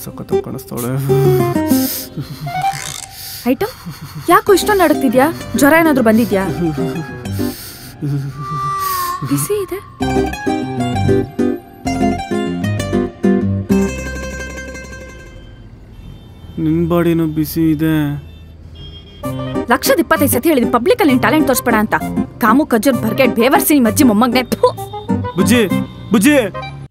ಸಖತ್ ಕಾಣಿಸ್ತಾಳೆ. ಐಟಮ್ ಯಾಕೋ ಇಷ್ಟೊಂದು ನಡುಕ್ತಿದ್ಯಾ? ಜ್ವರ ಏನಾದ್ರು ಬಂದಿದ್ಯಾ? ಬಿಸಿ ಇದೆ. ನಿನ್ ಬಾಡಿನೂ ಬಿಸಿ ಇದೆ. 1,25,000 ಸತಿ ಹೇಳಿದ್ವಿ ಪಬ್ಲಿಕ್ ಅಲ್ಲಿ ಟ್ಯಾಲೆಂಟ್ ತೋರಿಸ್ಬೇಡ ಅಂತ. ಕಾಮು ಕಜ್ಜರ್ ಬರ್ಗೆಟ್ ಬೇವರ್ಸಿ ನಿಮ್ಮ ಅಜ್ಜಿ ಮೊಮ್ಮಗನೆ. ಬುಜ್ಜಿ ಬುಜ್ಜಿ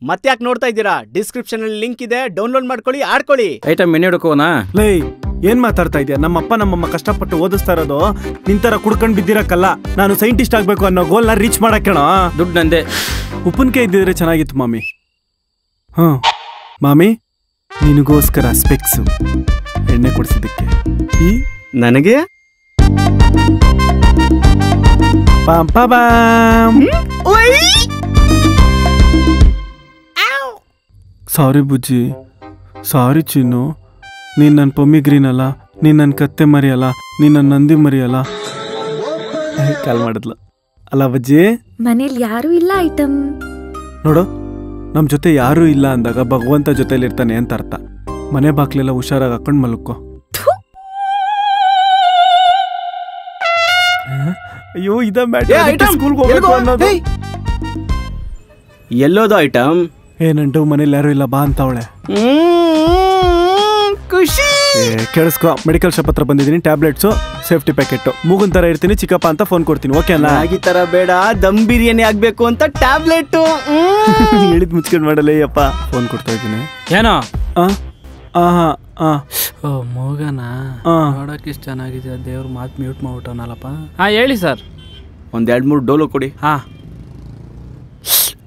ಮತ್ತೆ ಯಾಕೆ ನೋಡ್ತಾ ಇದ್ದೀರಾ? ಡಿಸ್ಕ್ರಿಪ್ಷನ್ ಅಲ್ಲಿ ಲಿಂಕ್ ಇದೆ, ಡೌನ್ಲೋಡ್ ಮಾಡ್ಕೊಳ್ಳಿ, ಆಡ್ಕೊಳ್ಳಿ. Item menu ಹಿಡ್ಕೋನಾ? ಲೈ ಏನ್ ಮಾತಾಡ್ತಾ ಇದೆಯಾ? ನಮ್ಮಪ್ಪ ನಮ್ಮಮ್ಮ ಕಷ್ಟಪಟ್ಟು ಓದಿಸ್ತಾ ಇರೋದು ನಿಂತರ ಕುಡ್ಕೊಂಡ್ ಬಿದ್ದಿರಕ್ಕಲ್ಲ. ನಾನು ಸೈಂಟಿಸ್ಟ್ ಆಗ್ಬೇಕು ಅನ್ನೋ ಗೋಲ್ನ ರೀಚ್ ಮಾಡಕ್ಕೇಣ. ದುಡ್ಡು ನಂದೆ. ಉಪ್ಪಿನಕಾಯಿ ಇದ್ದಿದ್ರೆ ಚೆನ್ನಾಗಿತ್ತು ಮಾಮಿ. ಮಾಮಿ ನಿನಗೋಸ್ಕರ ಸ್ಪೆಕ್ಸ್ ಎಣ್ಣೆ ಕೊಡಿಸಿದ್ದಕ್ಕೆ ಈ ನನಗೆ ಪಾಂ ಪಾಂ. ಸಾರಿ ಬುಜ್ಜಿ, ಸಾರಿ ಚಿನ್ನು. ನೀನ್ ನನ್ನ ಪೊಮ್ಮಿ ಗ್ರೀನ್ ಅಲ್ಲ, ನೀನ್ ನನ್ನ ಕತ್ತೆ ಮರಿಯಲ್ಲ, ನೀನ್ ನನ್ನ ನಂದಿ ಮರಿಯಲ್ಲ. ಕಾಲ್ ಮಾಡಿದ್ಲ ಅಲ್ಲ ಬಜ್ಜಿ? ಮನೇಲಿ ಯಾರು ಇಲ್ಲ ಐಟಮ್. ನೋಡು, ನಮ್ ಜೊತೆ ಯಾರೂ ಇಲ್ಲ ಅಂದಾಗ ಭಗವಂತ ಜೊತೆಲಿ ಇರ್ತಾನೆ ಅಂತ ಅರ್ಥ. ಮನೆ ಬಾಕ್ಲೆಲ್ಲ ಹುಷಾರಾಗಿ ಹಾಕೊಂಡ್ ಮಲ್ಕೋ. ಅಯ್ಯೋ ಇದ ಸ್ಕೂಲ್ಗೆ ಹೋಗ್ಬೇಕು ಅನ್ನೋದು. ಎಲ್ಲೋದು ಐಟಮ್? ಏನಂಟು ಮನೇಲಿ ಯಾರು ಇಲ್ಲ ಬಾ ಅಂತವಳೆ. ಖುಷಿ. ಕೇಳಿಸ್ಕೊ, ಮೆಡಿಕಲ್ ಶಾಪ್ ಹತ್ರ ಬಂದಿದ್ದೀನಿ. Tablets, safety packet. ಮೂಗುನ್ ತರ ಇರ್ತೀನಿ, ಚಿಕ್ಕಪ್ಪ ಅಂತ ಫೋನ್ ಕೊಡ್ತೀನಿ. ಓಕೆನಾ? ಈ ತರ ಬೇಡ, ದಮ್ ಬಿರಿಯಾನಿ ಆಗ್ಬೇಕು ಅಂತ ಟ್ಯಾಬ್ಲೆಟ್ ಹೇಳಿದ್ ಮುಚ್ಕೊಂಡ್ ಮಾಡಲ್ಲ ಅಪ್ಪ. ಫೋನ್ ಕೊಡ್ತಾ ಇದ್ದೀನಿ. ಏನೋ ಮಗನ ನೋಡಕ್ ಇಷ್ಟ ಚೆನ್ನಾಗಿದೆ. ದೇವ್ರ ಮಾತು ಮ್ಯೂಟ್ ಮಾಡ್ಬಿಟ್ಟವನಲ್ಲಪ್ಪ. ಹೇಳಿ ಸರ್. ಒಂದ್ 2-3 ಡೋಲೋ ಕೊಡಿ.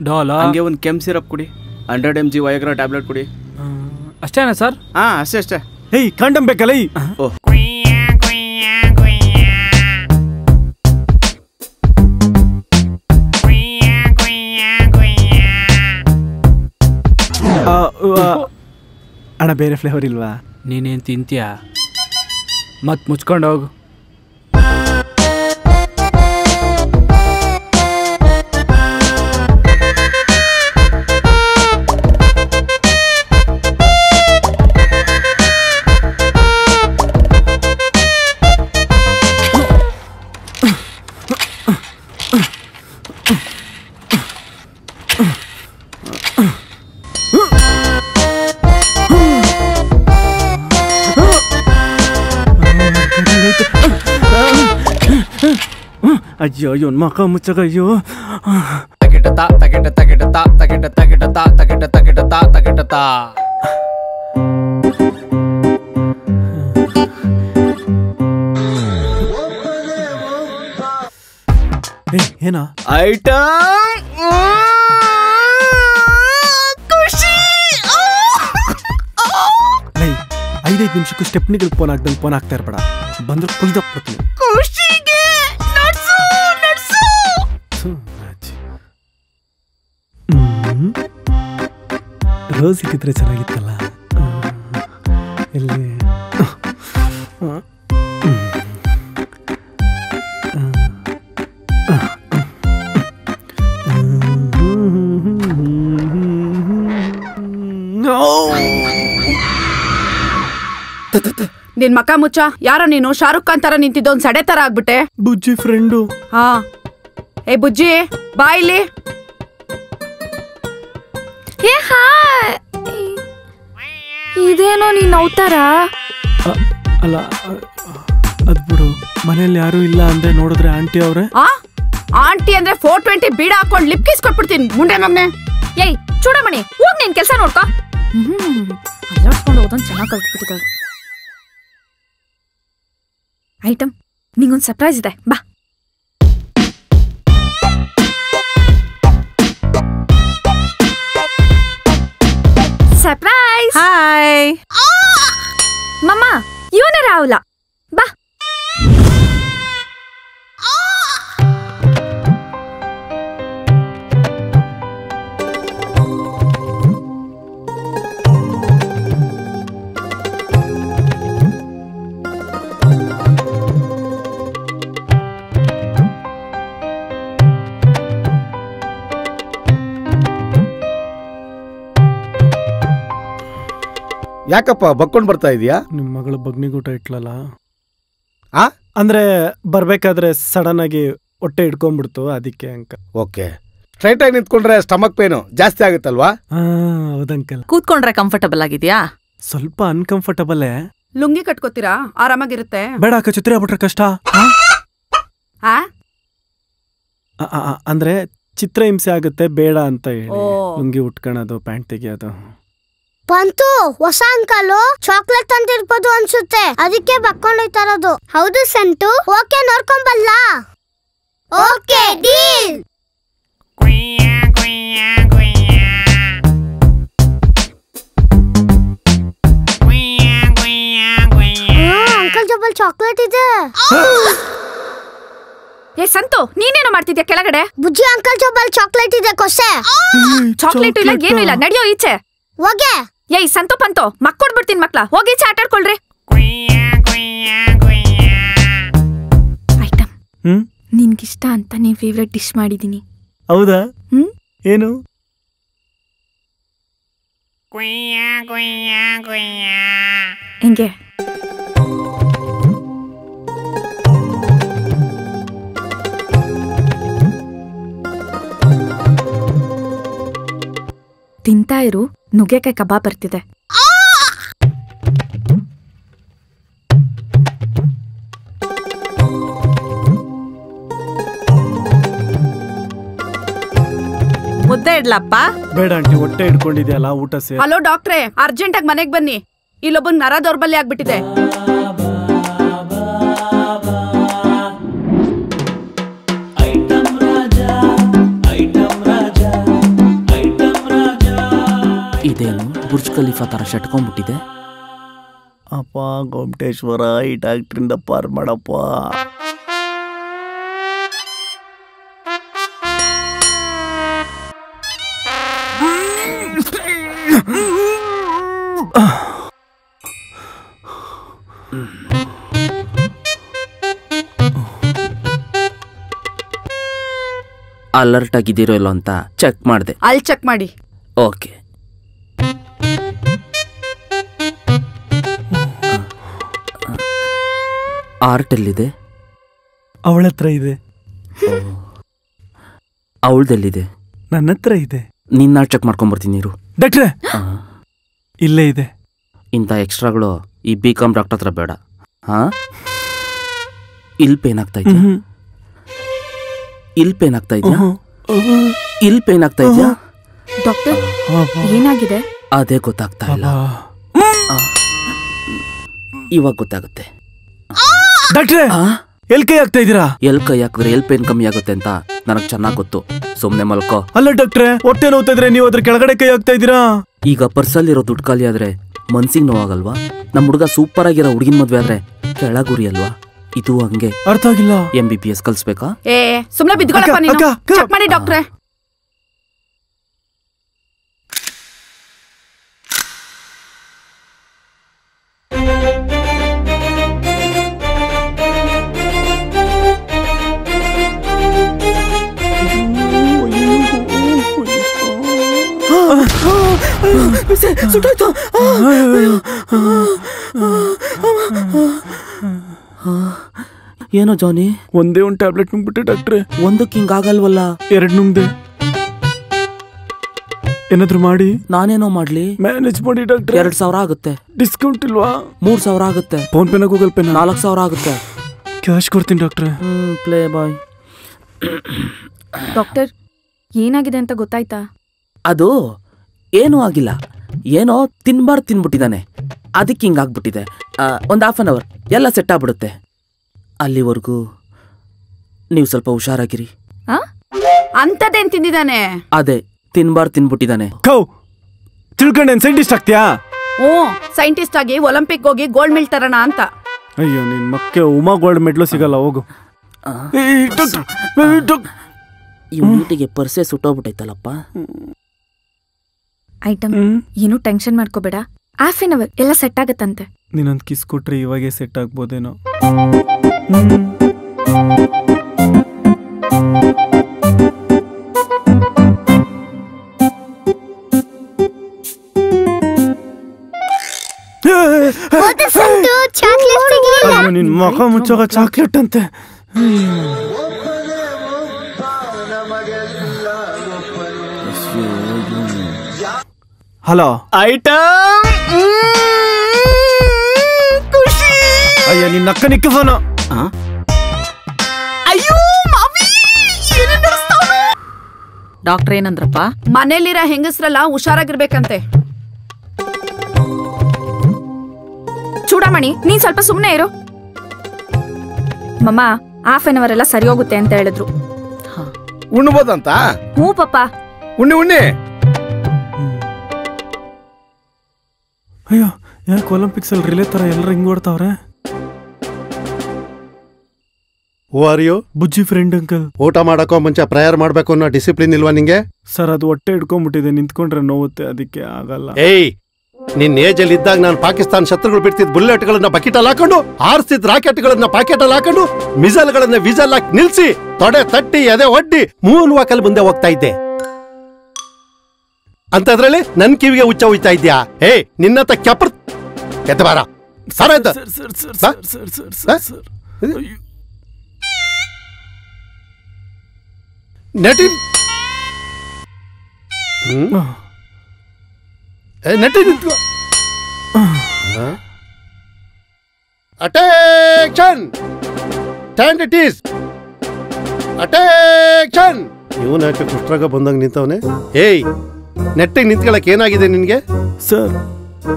ಡೋಲೋ ಹಂಗೆ ಒಂದು ಕೆಮ್ ಸಿರಪ್ ಕೊಡಿ. 100 mg ವಯಾಗ್ರಾ ಟ್ಯಾಬ್ಲೆಟ್ ಕೊಡಿ. ಅಷ್ಟೇನಾ ಸರ್? ಅಷ್ಟೇ. ಏಯ್ ಕಾಂಡಮ್ ಬೇಕಲ್ಲ? ಅಣ್ಣ ಬೇರೆ ಫ್ಲೇವರ್ ಇಲ್ವಾ? ನೀನೇನ್ ತಿಂತೀಯಾ? ಮತ್ ಮುಚ್ಕೊಂಡು ಹೋಗು. ಅಯ್ಯೋ ಇವನ್ ಮಕ ಮುಚ್ಚಗ. ಅಯ್ಯೋ ಏನಾ ಐಟಮ್? ಖುಷಿ. 5 ನಿಮಿಷಕ್ಕೂ ಸ್ಟೆಪ್ನಿಗಳು ಫೋನ್ ಆಗ್ದಂಗೆ ಫೋನ್ ಆಗ್ತಾ ಇರ್ಬೇಡ. ಬಂದ್ರೆ ಕೊಯ್ದೋಗ್ಬಿಡ್ತೀನಿ. ರೋಸ್ ಇಟ್ಟಿದ್ರೆ ಚೆನ್ನಾಗಿತ್ತಲ್ಲ. ಎಲ್ಲಿ ನಿನ್ ಮಕ ಮುಚ್ಚ. ಯಾರೋ ನೀನು ಶಾರುಖ್ ಖಾನ್ ತರ ನಿಂತಿದ್ದ ಒಂದ್ ಸಡೆ ತರ ಆಗ್ಬಿಟ್ಟೆ. ಬುಜ್ಜಿ ಫ್ರೆಂಡು. ಏ ಬುಜ್ಜಿ ಬಾ ಇಲ್ಲಿ. ಇದೇನೋ ನೀನ್ ನವ್ತಾರ? ಅಲ್ಲ ಅದ್ ಬಿಡು, ಮನೇಲಿ ಯಾರು ಇಲ್ಲ ಅಂದ್ರೆ ನೋಡಿದ್ರೆ ಆಂಟಿ ಅವ್ರೆ. ಆಂಟಿ ಅಂದ್ರೆ 420 ಬೀಡ ಹಾಕೊಂಡ್ ಲಿಪ್ ಕಿಸ್ ಕೊಟ್ಬಿಡ್ತೀನಿ ಮುಂಡೆ ಮಗ್ನೆ. ಏಯ್ ಚೂಡಮಣಿ, ಹೋಗ್ ನಿನ್ ಕೆಲ್ಸ ನೋಡ್ಕೊ. ಅಲ್ಲಾಡ್ಸ್ಕೊಂಡು ಹೋದನ್ ಚೆನ್ನಾಗ್ ಕಲ್ತ್ಬಿಟ್ಟಿದ್ದಾಳೆ. ಐಟಮ್, ನಿಂಗೊಂದ್ ಸರ್ಪ್ರೈಸ್ ಇದೆ, ಬಾ. ಸರ್ಪ್ರೈಸ್. ಹಾಯ್ ಮಮ್ಮ, ಇವನೇ ರಾಹುಲ, ಬಾ. ಯಾಕಪ್ಪ ಬಕ್ಕೊಂಡ್ ಬರ್ತಾ ಇದೀಯಾ? ನಿಮ್ಮ ಮಗಳು ಬಗ್ನಿಗೂಟ ಇಟ್ಲಲ್ಲ, ಆ ಅಂದ್ರೆ ಬರ್ಬೇಕಾದ್ರೆ ಸಡನ್ ಆಗಿ ಹೊಟ್ಟೆ ಇಟ್ಕೊಂಡ್ಬಿಡ್ತು, ಅದಕ್ಕೆ ಅಂಕಲ್. ಓಕೆ. ಸ್ಟ್ರೈಟ್ ಆಗಿ ನಿಂತ್ಕೊಂಡ್ರೆ ಸ್ಟಮಕ್ ಪೇನು ಜಾಸ್ತಿ ಆಗುತ್ತಲ್ವಾ? ಹೌದಂಕಲ್. ಕೂತ್ಕೊಂಡ್ರೆ ಕಂಫರ್ಟಬಲ್ ಆಗಿದ್ಯಾ? ಸ್ವಲ್ಪ ಅನ್ಕಂಫರ್ಟಬಲ್. ಲುಂಗಿ ಕಟ್ಕೋತೀರಾ, ಆರಾಮಾಗಿರುತ್ತೆ. ಬೇಡ ಅಕ್ಕ, ಛತ್ರಿ ಆಗ್ಬಿಟ್ರೆ ಕಷ್ಟ. ಅಂದ್ರೆ ಚಿತ್ರ ಹಿಂಸೆ ಆಗುತ್ತೆ, ಬೇಡ ಅಂತ ಹೇಳಿ ಲುಂಗಿ ಉಟ್ಕೊಳೋದು, ಪ್ಯಾಂಟ್ ತೆಗಿಯೋದು. ಪಂತು, ಹೊಸ ಅಂಕಲು ಚಾಕ್ಲೇಟ್ ತಂದಿರ್ಬೋದು ಅನ್ಸುತ್ತೆ, ಅದಕ್ಕೆ ಬಕ್ಕೊಂಡೋಯ್ತಾರದು. ಹೌದು ಸಂಟು, ಓಕೆ ನೋಡ್ಕೊಂಬಲ್ಲ. Okay deal. ಅಂಕಲ್ ಜೊಬಲ್ ಚಾಕ್ಲೇಟ್ ಇದೆ. ಏ ಸಂತು, ನೀನೇನು ಮಾಡ್ತಿದ್ಯಾ ಕೆಳಗಡೆ? ಬುಜ್ಜಿ, ಅಂಕಲ್ ಜೊಬಲ್ ಚಾಕ್ಲೇಟ್ ಇದೆ, ಕೊಸೆ. ಚಾಕ್ಲೇಟ್ ಇಲ್ಲ, ಏನು ಇಲ್ಲ, ನಡಿಯೋ ಈಚೆ. ಹೋಗೆ. ಏಯ್ ಸಂತು ಪಂತು, ಮಕ್ಕೊಡ್ಬಿಡ್ತೀನಿ ಮಕ್ಳ, ಹೋಗಿ ಈಚೆ ಆಟ ಆಡ್ಕೊಳ್ರಿ. ಐಟಮ್, ನಿನ್ಗಿಷ್ಟ ಅಂತ ನೀನ್ ಫೇವ್ರೆಟ್ ಡಿಶ್ ಮಾಡಿದೀನಿ. ಹೌದಾ? ಏನು? ಹಿಂಗೆ ತಿಂತಾ ಇರು, ನುಗ್ಗೆಕಾಯಿ ಕಬಾಬ್ ಬರ್ತಿದೆ. ಮುದ್ದೆ ಇಡ್ಲಪ್ಪ? ಬೇಡ ಆಂಟಿ, ಹೊಟ್ಟೆ ಇಟ್ಕೊಂಡಿದ್ಯಲ್ಲ, ಊಟ ಸೇರಿ. ಹಲೋ ಡಾಕ್ಟ್ರೇ, ಅರ್ಜೆಂಟ್ ಆಗಿ ಮನೆಗ್ ಬನ್ನಿ, ಇಲ್ಲೊಬ್ಬಂಗ್ ನರ ದೌರ್ಬಲ್ಯ ಆಗ್ಬಿಟ್ಟಿದೆ. ಇದೇನು ಬುರ್ಜ್ ಖಲೀಫಾ ತರ ಶಟ್ಕೊಂಡ್ಬಿಟ್ಟಿದೆ. ಅಪ್ಪ ಗೊಮ್ಮಟೇಶ್ವರ, ಈ ಡಾಕ್ಟ್ರಿಂದ ಪಾರ್ ಮಾಡಪ್ಪ. ಅಲರ್ಟ್ ಆಗಿದ್ದೀರೋ ಇಲ್ಲೋ ಅಂತ ಚೆಕ್ ಮಾಡಿದೆ. ಅಲ್ಲಿ ಚೆಕ್ ಮಾಡಿ. ಓಕೆ. ಆರ್ಟ್ ಎಲ್ಲಿದೆ? ಅವಳ ಹತ್ರ ಇದೆ. ಅವಳದೆಲ್ಲಿದೆ? ನನ್ನ ಹತ್ರ ಇದೆ. ನಿನ್ನ ಚೆಕ್ ಮಾಡ್ಕೊಂಬರ್ತೀನಿ ನೀರು. ಡಾಕ್ಟ್ರೆ, ಇಲ್ಲೇ ಇದೆ. ಇಂಥ ಎಕ್ಸ್ಟ್ರಾಗಳು ಈ BCom ಡಾಕ್ಟರ್ ಹತ್ರ ಬೇಡ. ಹಾ, ಇಲ್ಲಿ ಪೇನ್ ಆಗ್ತಾ ಇದೆಯಾ? ಇಲ್ಲಿ ಪೇನ್ ಆಗ್ತಾ ಇದೆಯಾ? ಇಲ್ಲಿ ಪೇನ್ ಆಗ್ತಾ ಇದೆಯಾ? ಡಾಕ್ಟರ್, ಏನಾಗಿದೆ? ಅದೇ ಗೊತ್ತಾಗ್ತಾ ಇಲ್ಲ. ಇವಾಗ ಗೊತ್ತಾಗುತ್ತೆ. ಡಾಕ್ಟ್ರೆ, ಎಲ್ ಕೈ ಹಾಕ್ತಾ ಇದೀರಾ? ಎಲ್ ಕೈ ಹಾಕಿದ್ರೆ ಎಲ್ ಪೇನ್ ಕಮ್ಮಿ ಆಗುತ್ತೆ ಅಂತ ನನಗ್ ಚೆನ್ನಾಗ್ ಗೊತ್ತು. ಸುಮ್ನೆ ಮಲ್ಕೋ. ಅಲ್ಲ ಡಾಕ್ಟ್ರೆ, ಹೊಟ್ಟೆ ನೋವ್ತಾ ಇದ್ರೆ ನೀವು ಅದ್ರ ಕೆಳಗಡೆ ಕೈ ಹಾಕ್ತಾ ಇದೀರಾ. ಈಗ ಪರ್ಸಲ್ಲಿರೋ ದುಡ್ಡು ಖಾಲಿ ಆದ್ರೆ ಮನ್ಸಿಗೆ ನೋವಾಗಲ್ವಾ? ನಮ್ ಹುಡುಗ ಸೂಪರ್ ಆಗಿರೋ ಹುಡುಗಿನ ಮದ್ವೆ ಆದ್ರೆ ಕೆಳಗುರಿ ಅಲ್ವಾ? ಇದು ಹಂಗೆ. ಅರ್ಥ ಆಗಿಲ್ಲ. MBBS ಕಲ್ಸ್ಬೇಕಾ? ಏ ಸುಮ್ನೆ ಬಿದ್ಕೊಳ್ಳಪ್ಪ ನೀನು. ಚೆಕ್ ಮಾಡಿ ಡಾಕ್ಟ್ರೆ. ಸುಟ್ಟೋಯ್ತು. ಏನೋ ಜಾನಿ, ಒಂದೇ ಒಂದು ಟ್ಯಾಬ್ಲೆಟ್ ನುಂಗ್ಬಿಟ್ಟೆ ಡಾಕ್ಟ್ರೆ. ಒಂದಕ್ಕೆ ಹಿಂಗಾಗಲ್ವಲ್ಲ? 2 ನುಂಗ್ದೆ. ಏನಾದ್ರು ಮಾಡಿ. ನಾನೇನೋ ಮಾಡ್ಲಿ? ಮ್ಯಾನೇಜ್ ಮಾಡಿ ಡಾಕ್ಟ್ರೆ. 2,000 ಆಗುತ್ತೆ. ಡಿಸ್ಕೌಂಟ್ ಇಲ್ವಾ? 3,000 ಆಗುತ್ತೆ. Phone ಪೇನ, Google ಪೇನ? 4,000 ಆಗುತ್ತೆ. ಕ್ಯಾಶ್ ಕೊಡ್ತೀನಿ ಡಾಕ್ಟ್ರೆ. ಪ್ಲೇ ಬಾಯ್. ಡಾಕ್ಟರ್, ಏನಾಗಿದೆ ಅಂತ ಗೊತ್ತಾಯ್ತಾ? ಅದು ಏನೂ ಆಗಿಲ್ಲ, ಏನೋ ತಿನ್ಬಿಟ್ಟಿದ್ದಾನೆ, ಅದಕ್ಕೆ ಹಿಂಗಾಗ್ಬಿಟ್ಟಿದೆ. ಒಂದು ½ an hour ಎಲ್ಲ ಸೆಟ್ ಆಗ್ಬಿಡುತ್ತೆ. ಅಲ್ಲಿವರೆಗೂ ನೀವು ಸ್ವಲ್ಪ ಹುಷಾರಾಗಿರಿ. ಅಂತದೇನ್ ತಿಂದಿದ್ದಾನೆ? ಅದೇ ತಿನ್ಬಿಟ್ಟಿದ್ದಾನೆ. ಕೌ ತಿಳ್ಕೊಂಡೇನ್ ಸೈಂಟಿಸ್ಟ್ ಆಗ್ತೀಯಾ? ಸೈಂಟಿಸ್ಟ್ ಆಗಿ ಒಲಿಂಪಿಕ್ ಹೋಗಿ ಗೋಲ್ಡ್ ಮೆಡಲ್ ತರೋಣ ಅಂತ. ಅಯ್ಯೋ, ನಿನ್ ಮಕ್ಕೆ ಉಮಾ ಗೋಲ್ಡ್ ಮೆಡ್ಲು ಸಿಗಲ್ಲ, ಹೋಗು. ಇವನಿಗೆ ಪರ್ಸೆ ಸುಟ್ಟೋಗ್ಬಿಟ್ಟೈತಲ್ಲಪ್ಪ. ಐಟಮ್, ಏನು ಟೆನ್ಷನ್ ಮಾಡ್ಕೋಬೇಡ, ½ an hour ಎಲ್ಲ ಸೆಟ್ ಆಗತ್ತಂತೆ. ನೀನೊಂದು ಕಿಸ್ ಕೊಟ್ರೆ ಇವಾಗೆ ಸೆಟ್ ಆಗ್ಬೋದೇನೋ. ಮುಖ ಮುಚ್ಚೋಗ ಚಾಕ್ಲೇಟ್ ಅಂತೆ. ಹಲೋ ಐಟಮ್ ಖುಷಿ. ಅಯ್ಯ ನಿನ್ನ ಅಕ್ಕ ನಿಕ್ಕ ಫೋನು. ಅಯ್ಯೋ ಡಾಕ್ಟರ್ ಏನಂದ್ರಪ್ಪ? ಮನೇಲಿರೋ ಹೆಂಗಸ್ರಲ್ಲ ಹುಷಾರಾಗಿರ್ಬೇಕಂತೆ. ಚೂಡಮಣಿ ನೀನ್ ಸ್ವಲ್ಪ ಸುಮ್ನೆ ಇರು. ಮಮ್ಮ ½ ಎಲ್ಲ ಸರಿ ಹೋಗುತ್ತೆ ಅಂತ ಹೇಳಿದ್ರು. ಉಣ್ಬೋದಂತ? ಹ್ಞೂ ಪಪ್ಪ. ಉಣ್ಣಿ. ಅಯ್ಯೋ ಯಾಕೆ ಒಲಿಂಪಿಕ್ಸ್ ಅಲ್ಲಿ ರಿಲೇ ತರ ಎಲ್ಲರೂ ಹಿಂಗ್ ಓಡ್ತಾವ್ರೆ? ಬುಜ್ಜಿ ಫ್ರೆಂಡ್ ಅಂಕಲ್. ಊಟ ಮಾಡಕ್ಕೋ ಮುಂಚೆ ಪ್ರೇಯರ್ ಮಾಡ್ಬೇಕು ಅನ್ನೋ ಡಿಸಿಪ್ಲಿನ್ ಇಲ್ವಾ ನಿಂಗೆ? ಸರ್ ಅದು ಹೊಟ್ಟೆ ಹಿಡ್ಕೊಂಡ್ಬಿಟ್ಟಿದೆ, ನಿಂತ್ಕೊಂಡ್ರೆ ನೋವುತ್ತೆ, ಅದಕ್ಕೆ ಆಗಲ್ಲ. ಏಯ್ ನಿನ್ ಏಜ್ ಅಲ್ಲಿ ಇದ್ದಾಗ ನಾನು ಪಾಕಿಸ್ತಾನ ಶತ್ರುಗಳು ಬಿಡ್ತಿದ್ ಬುಲೆಟ್ ಗಳನ್ನ ಬಕೆಟ್ ಅಲ್ಲಿ ಹಾಕೊಂಡು, ಹಾರಿಸಿದ ರಾಕೆಟ್ ಗಳನ್ನ ಪಾಕೆಟ್ ಅಲ್ಲಿ ಹಾಕೊಂಡು, ಮಿಸೈಲ್ ಗಳನ್ನ ವಿಸಲ್ ಹಾಕಿ ನಿಲ್ಸಿ, ತೊಡೆ ತಟ್ಟಿ ಎದೆ ಒಡ್ಡಿ ಮೂಲ್ವಾಕಲ್ಲಿ ಮುಂದೆ ಹೋಗ್ತಾ ಇದ್ದೆ. ಅಂತದ್ರಲ್ಲಿ ನನ್ ಕಿವಿಗೆ ಹುಚ್ಚ ಹುಯ್ತಾ ಇದ್ಯಾ? ಏಯ್ ನಿನ್ನತ್ತ ಕೆಪ್ರ ಎದ್ದ ಬಾರ ಸರ ಎದ್ದ. ನೆಟಿ ನೆಟ್ಟಿ ನಿಂತ್ಕೋ. Attention stand it is attention. ಇವನ್ ಯಾಕೆ ಕುಷ್ಟ್ರಾಗ ಬಂದಂಗ ನಿಂತವನೆ? ಏಯ್ ನೆಟ್ಟಿಗೆ ನಿಂತ್ಕೊಳಕ್ ಏನಾಗಿದೆ ನಿನ್ಗೆ? ಸರ್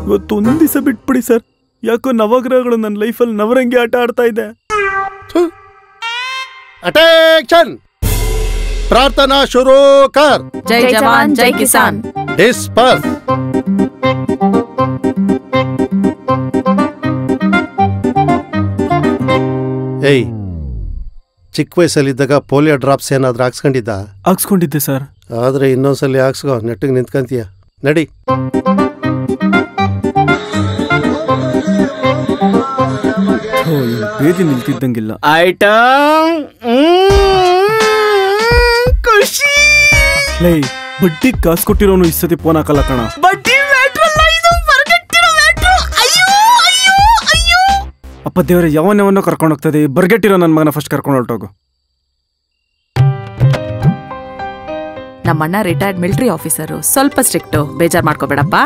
ಇವತ್ತು ಒಂದ್ ದಿವಸ ಬಿಟ್ಬಿಡಿ ಸರ್, ಯಾಕೋ ನವಗ್ರಹಗಳು ನನ್ನ ಲೈಫಲ್ಲಿ ನವರಂಗಿ ಆಟ ಆಡ್ತಾ ಇದೆ. ಅಟೆನ್ಷನ್ ಪ್ರಾರ್ಥನಾ ಶುರು ಕರ್. ಜೈ ಜವಾನ್ ಜೈ ಕಿಸಾನ್. ಡಿಸ್ಪರ್ಸ್. ಏಯ್ ಚಿಕ್ಕ ವಯಸ್ಸಲ್ಲಿದ್ದಾಗ ಪೋಲಿಯೋ ಡ್ರಾಪ್ಸ್ ಏನಾದ್ರೂ ಹಾಕ್ಸ್ಕೊಂಡಿದ್ದ? ಹಾಕ್ಸ್ಕೊಂಡಿದ್ದೆ ಸರ್. ಆದ್ರೆ ಇನ್ನೊಂದ್ಸಲಿ ಹಾಕ್ಸ್ಕೋ, ನೆಟ್ಟಿಗೆ ನಿಂತ್ಕಂತೀಯ. ನಡಿ. ಬೇದಿ ನಿಲ್ತಿದ್ದಂಗಿಲ್ಲ. ಐಟಮ್ ಖುಷಿ. ಲೈ ಬಡ್ಡಿ ಕಾಸು ಕೊಟ್ಟಿರೋನು ಈ ಸತಿ ಫೋನ್ ಹಾಕಲ್ಲ ಕಣ. ಬಡ್ಡಿ ಅಪ್ಪ ದೇವ್ರೆ, ಯಾವನ್ಯವನ್ನೋ ಕರ್ಕೊಂಡು ಹೋಗ್ತದೆ. ಬರ್ಗೆಟ್ಟಿರೋ ನನ್ನ ಮಗನ ಫಸ್ಟ್ ಕರ್ಕೊಂಡು ಹೊರಟೋಗು. ನಮ್ಮಣ್ಣ ರಿಟೈರ್ಡ್ ಮಿಲಿಟರಿ ಆಫೀಸರು, ಸ್ವಲ್ಪ ಸ್ಟ್ರಿಕ್ಟು, ಬೇಜಾರ್ ಮಾಡ್ಕೋಬೇಡಪ್ಪ.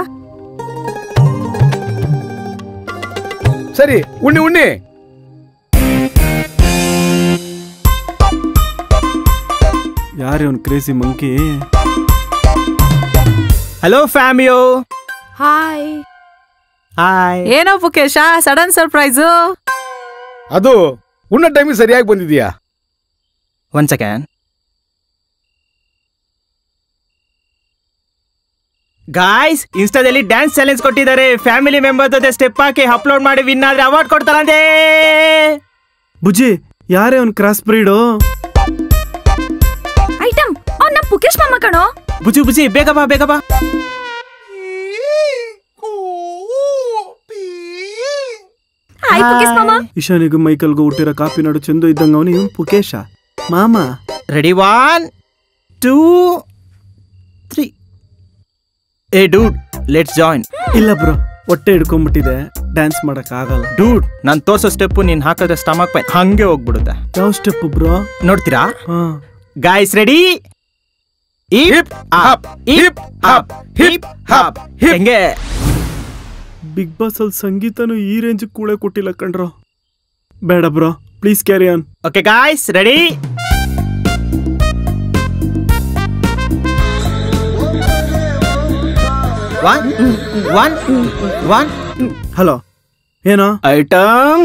ಸರಿ ಉಣ್ಣಿ. ಯಾರೇ ಅವ್ನು ಕ್ರೇಜಿ ಮಂಕಿ? ಹಲೋ ಫ್ಯಾಮಿಯೋ. ಹಾಯ್. ಹಾಯ್. ಏನೋ ಮುಖೇಶ ಸಡನ್ ಸರ್ಪ್ರೈಸು? ಅದು ಉಣ್ಣ ಟೈಮಿಗೆ ಸರಿಯಾಗಿ ಬಂದಿದ್ಯಾ? One second. ಗಾಯ್ಸ್ ಇನ್ಸ್ಟಾದಲ್ಲಿ ಡ್ಯಾನ್ಸ್ ಚಾಲೆಂಜ್ ಕೊಟ್ಟಿದ್ದಾರೆ. ಫ್ಯಾಮಿಲಿ ಮೆಂಬರ್ ಜೊತೆ ಸ್ಟೆಪ್ ಹಾಕಿ ಅಪ್ಲೋಡ್ ಮಾಡಿ ವಿನ್ ಆದ್ರೆ ಅವಾರ್ಡ್ ಕೊಡ್ತಾರಂತೆ. ಬುಜ್ಜಿ ಯಾರೇ ಅವ್ನು ಕ್ರಾಸ್ ಬ್ರೀಡು? ಐಟಮ್ ಅವ್ನ ಮುಖೇಶ್ ಮಾಮ ಕಣೋ. ಬುಜಿ ಬೇಗ ಬಾ. ಹಾಯ್ ಮುಖೇಶ್ ಮಾಮ. ಇಶಾನಿಗೂ ಮೈಕಲ್ಗೂ ಹುಟ್ಟಿರೋ ಕಾಪಿ ನಾಡು ಚಂದು ಇದ್ದಂಗ ಅವನು ಇವನು ಪುಕೇಶ ಮಾಮ. ರೆಡಿ 1 2 3. ಏ ಡೂಡ್ ಲೆಟ್ಸ್ ಜಾಯಿನ್. ಇಲ್ಲ ಬ್ರೋ, ಹೊಟ್ಟೆ ಹಿಡ್ಕೊಂಡ್ಬಿಟ್ಟಿದೆ, ಡ್ಯಾನ್ಸ್ ಮಾಡಕ್ ಆಗಲ್ಲ. ಡೂಡ್ ನಾನ್ ತೋರ್ಸೋ ಸ್ಟೆಪ್ ನೀನ್ ಹಾಕಿದ್ರೆ ಸ್ಟಮಕ್ ಪೈನ್ ಹಂಗೆ ಹೋಗ್ಬಿಡುತ್ತೆ. ಯಾವ ಸ್ಟೆಪ್ ಬ್ರೋ? ನೋಡ್ತೀರಾ? ಹಾ guys ready? Hip up hip up hip up. ಹೆಂಗೆ? ಬಿಗ್ ಬಾಸ್ ಅಲ್ಲಿ ಸಂಗೀತನು ಈ ರೇಂಜ್ ಕೂಳೆ ಕೊಟ್ಟಿಲ್ಲ ಕಣ್ರೋ. ಬೇಡ bro, please carry on. Okay guys ready? One. Hello ಏನೋ? ಐಟಮ್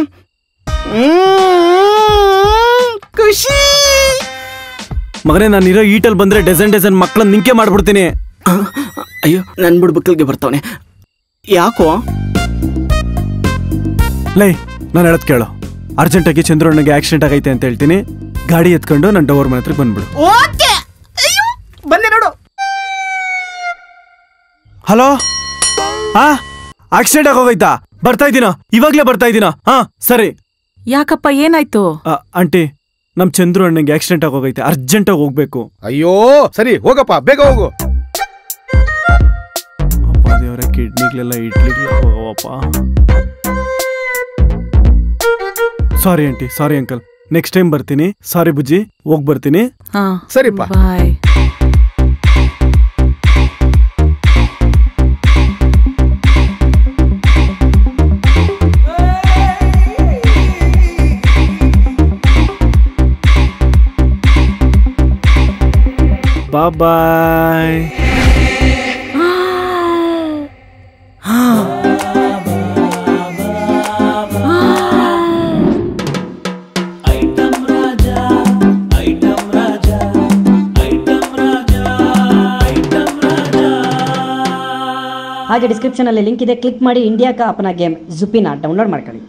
ಖುಷಿ. ಮಗನೇ, ನಾನಿರೋ ಈಟಲ್ ಬಂದ್ರೆ ಡಜನ್ ಮಕ್ಕಳನ್ನ ನಿಂಕೆ ಮಾಡ್ಬಿಡ್ತೀನಿ. ಅಯ್ಯೋ ನನ್ ಬುಡ್ಬಕ್ಕಲ್ಗೆ ಬರ್ತಾವನೆ. ಯಾಕೋ? ಲೈ ನಾನು ಹೇಳದ್ ಕೇಳು. ಅರ್ಜೆಂಟಾಗಿ ಚಂದ್ರಣ್ಣಗೆ ಆಕ್ಸಿಡೆಂಟ್ ಆಗೈತೆ ಅಂತ ಹೇಳ್ತೀನಿ. ಗಾಡಿ ಎತ್ಕೊಂಡು ನನ್ನ ಡೋರ್ ಮನೆ ಹತ್ರ ಬಂದ್ಬಿಡು. ಬಂದೆ ನೋಡು. ಹಲೋ, ಆಕ್ಸಿಡೆಂಟ್ ಆಗೋಗೈತಾ? ಬರ್ತಾ ಇದ್ದೀನೋ, ಇವಾಗ್ಲೇ ಬರ್ತಾ ಇದ್ದೀನೋ. ಹಾ ಸರಿ. ಯಾಕಪ್ಪ ಏನಾಯ್ತು? ಆಂಟಿ, ನಮ್ ಚಂದ್ರು ಅಣ್ಣಂಗೆ ಆಕ್ಸಿಡೆಂಟ್ ಆಗೋಗೈತೆ, ಅರ್ಜೆಂಟಾಗಿ ಹೋಗ್ಬೇಕು. ಅಯ್ಯೋ ಸರಿ ಹೋಗಪ್ಪ, ಬೇಗ ಹೋಗು. ಅಪ್ಪ ದೇವರ, ಕಿಡ್ನಿಗ್ಲೆಲ್ಲ ಇಡ್ಲಿಗ್ಲ ಹೋಗವಪ್ಪ. Sorry aunty, sorry uncle. Next time ಬರ್ತೀನಿ. ಸಾರಿ ಬುಜ್ಜಿ, ಹೋಗ್ ಬರ್ತೀನಿ. ಸರಿಪ್ಪ. ಬಾಯ್. ಬಾಯ್. ಹಾಗೆ ಡಿಸ್ಕ್ರಿಪ್ಷನಲ್ಲಿ ಲಿಂಕ್ ಇದೆ, ಕ್ಲಿಕ್ ಮಾಡಿ ಇಂಡಿಯಾ ಕಾ ಅಪನಾ ಗೇಮ್ ಜುಪಿನ ಡೌನ್ಲೋಡ್ ಮಾಡ್ಕೊಳ್ಳಿ.